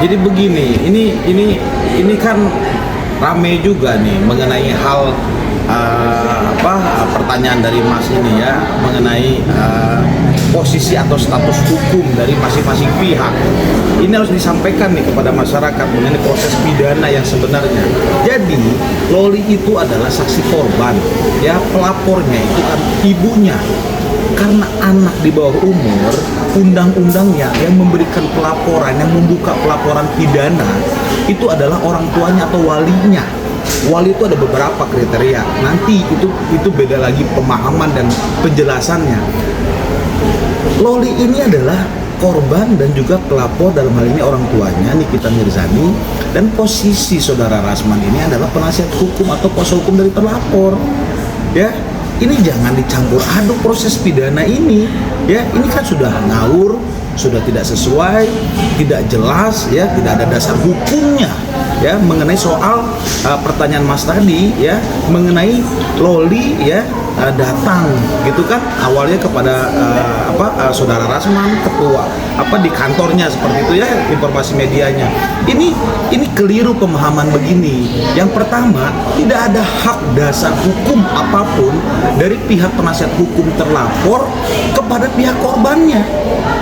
Jadi begini, ini kan rame juga nih mengenai hal pertanyaan dari Mas ini ya mengenai posisi atau status hukum dari masing-masing pihak. Ini harus disampaikan nih kepada masyarakat mengenai proses pidana yang sebenarnya. Jadi Loli itu adalah saksi korban, ya pelapornya itu kan ibunya. Karena anak di bawah umur, undang-undangnya yang memberikan pelaporan, yang membuka pelaporan pidana itu adalah orang tuanya atau walinya. Wali itu ada beberapa kriteria. Nanti itu beda lagi pemahaman dan penjelasannya. Loli ini adalah korban dan juga pelapor, dalam hal ini orang tuanya Nikita Mirzani, dan posisi saudara Rasman ini adalah penasihat hukum atau kuasa hukum dari terlapor. Ya, ini jangan dicampur aduk proses pidana ini. Ya, ini kan sudah ngawur, sudah tidak sesuai, tidak jelas, ya, tidak ada dasar hukumnya. Ya, mengenai soal pertanyaan Mas tadi, ya, mengenai Loli, ya, datang gitu kan awalnya kepada saudara Rasman, ketua di kantornya seperti itu ya, informasi medianya. Ini keliru pemahaman begini. Yang pertama, tidak ada hak dasar hukum apapun dari pihak penasihat hukum terlapor kepada pihak korbannya.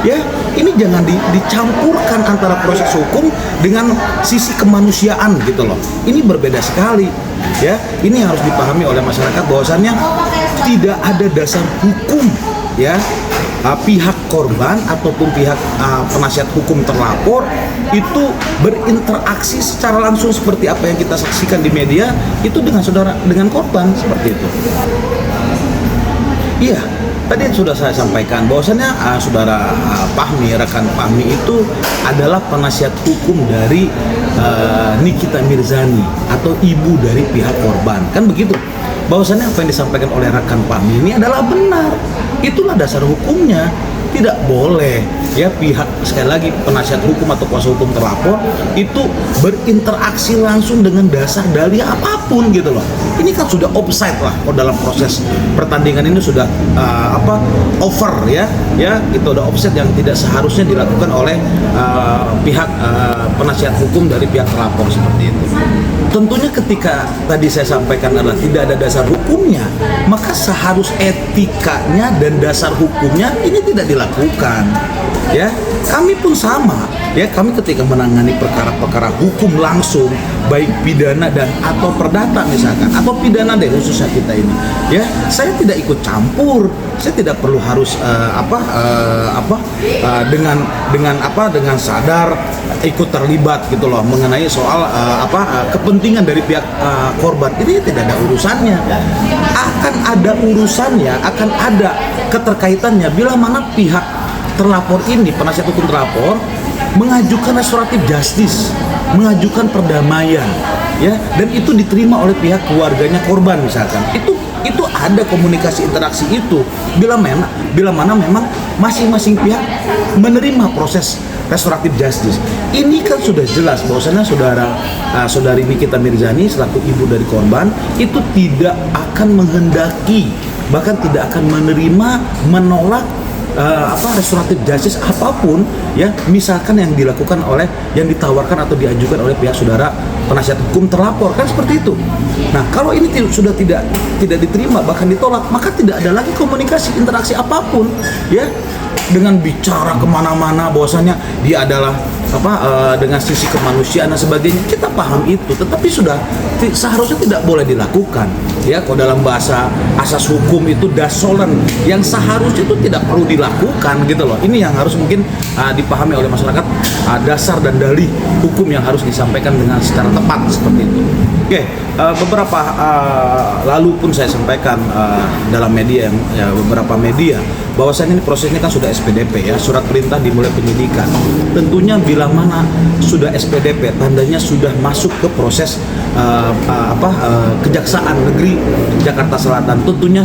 Ya, ini jangan dicampurkan antara proses hukum dengan sisi kemanusiaan gitu loh. Ini berbeda sekali. Ya, ini harus dipahami oleh masyarakat bahwasannya tidak ada dasar hukum, ya, pihak korban ataupun pihak penasihat hukum terlapor itu berinteraksi secara langsung seperti apa yang kita saksikan di media itu dengan korban seperti itu. Iya, tadi sudah saya sampaikan bahwasannya saudara Fahmi, rekan Fahmi itu adalah penasihat hukum dari Nikita Mirzani atau ibu dari pihak korban, kan begitu. Bahwasannya apa yang disampaikan oleh rekan Fahmi ini adalah benar. Itulah dasar hukumnya. Tidak boleh ya pihak, sekali lagi, penasihat hukum atau kuasa hukum terlapor itu berinteraksi langsung dengan dasar dalih apapun gitu loh. Ini kan sudah offside lah dalam proses pertandingan ini, sudah over ya itu udah offside yang tidak seharusnya dilakukan oleh pihak penasihat hukum dari pihak terlapor seperti itu. Tentunya ketika tadi saya sampaikan adalah tidak ada dasar hukumnya, maka seharus etikanya dan dasar hukumnya ini tidak dilakukan. Ya, kami pun sama. Ya, kami ketika menangani perkara-perkara hukum langsung, baik pidana dan atau perdata misalkan, atau pidana deh khususnya kita ini. Ya, saya tidak ikut campur. Saya tidak perlu harus dengan sadar ikut terlibat gitu loh mengenai soal kepentingan dari pihak korban. Ini tidak ada urusannya. Akan ada urusannya, akan ada keterkaitannya bila mana pihak terlapor ini, penasihat hukum terlapor, mengajukan restoratif justice, mengajukan perdamaian, ya, dan itu diterima oleh pihak keluarganya korban misalkan. Itu ada komunikasi interaksi itu bila mana memang masing-masing pihak menerima proses restoratif justice. Ini kan sudah jelas bahwasanya saudari Nikita Mirzani selaku ibu dari korban itu tidak akan menghendaki, bahkan tidak akan menerima, menolak restoratif justice apapun ya, misalkan yang dilakukan oleh, yang ditawarkan atau diajukan oleh pihak saudara penasihat hukum terlapor, kan seperti itu. Nah, kalau ini sudah tidak diterima bahkan ditolak, maka tidak ada lagi komunikasi interaksi apapun ya, dengan bicara kemana-mana bahwasanya dia adalah dengan sisi kemanusiaan dan sebagainya. Kita paham itu, tetapi sudah seharusnya tidak boleh dilakukan ya. Kalau dalam bahasa asas hukum itu dasolen, yang seharusnya itu tidak perlu dilakukan gitu loh. Ini yang harus mungkin dipahami oleh masyarakat, dasar dan dalih hukum yang harus disampaikan dengan secara tepat seperti itu. Oke, beberapa lalu pun saya sampaikan dalam media beberapa media bahwasanya ini prosesnya kan sudah SPDP ya, surat perintah dimulai penyidikan. Tentunya bila mana sudah SPDP, tandanya sudah masuk ke proses Kejaksaan Negeri Jakarta Selatan. Tentunya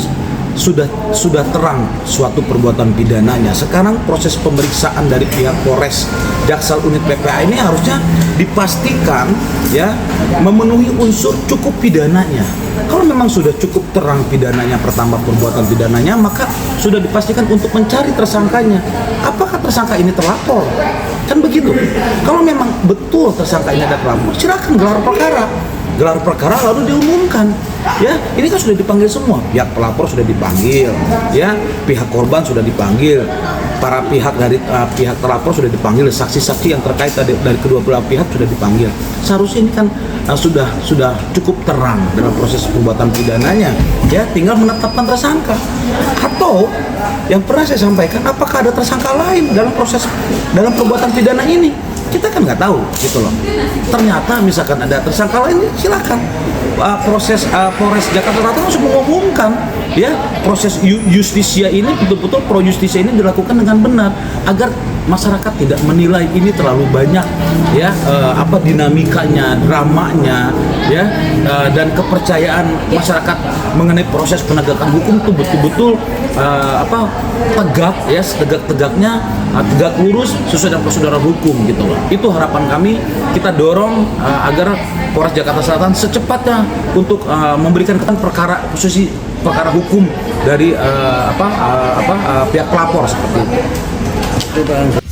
sudah terang suatu perbuatan pidananya. Sekarang proses pemeriksaan dari pihak Polres Jaksel unit PPA ini harusnya dipastikan ya memenuhi unsur cukup pidananya. Kalau memang sudah cukup terang pidananya, pertama perbuatan pidananya, maka sudah dipastikan untuk mencari tersangkanya. Apakah tersangka ini terlapor? Kan begitu. Kalau memang betul tersangka ini ada pelapor, silakan gelar perkara lalu diumumkan. Ya, ini kan sudah dipanggil semua, pihak pelapor sudah dipanggil, ya, pihak korban sudah dipanggil, para pihak dari pihak terlapor sudah dipanggil, saksi-saksi yang terkait dari kedua belah pihak sudah dipanggil. Seharusnya ini kan sudah cukup terang dalam proses perbuatan pidananya, ya, tinggal menetapkan tersangka. Atau yang pernah saya sampaikan, apakah ada tersangka lain dalam perbuatan pidana ini? Kita kan nggak tahu, gitu loh. Ternyata misalkan ada tersangka lain, silakan. Polres Jakarta Selatan langsung mengumumkan, ya, proses justisia ini betul-betul pro justisia ini dilakukan dengan benar agar masyarakat tidak menilai ini terlalu banyak, ya, dinamikanya, dramanya, ya, dan kepercayaan masyarakat mengenai proses penegakan hukum itu betul-betul tegak, ya, setegak-tegaknya, tegak lurus sesuai dengan prosedur hukum, gitu loh. Itu harapan kami. Kita dorong agar Polres Jakarta Selatan secepatnya untuk memberikan perkara hukum dari pihak pelapor seperti itu.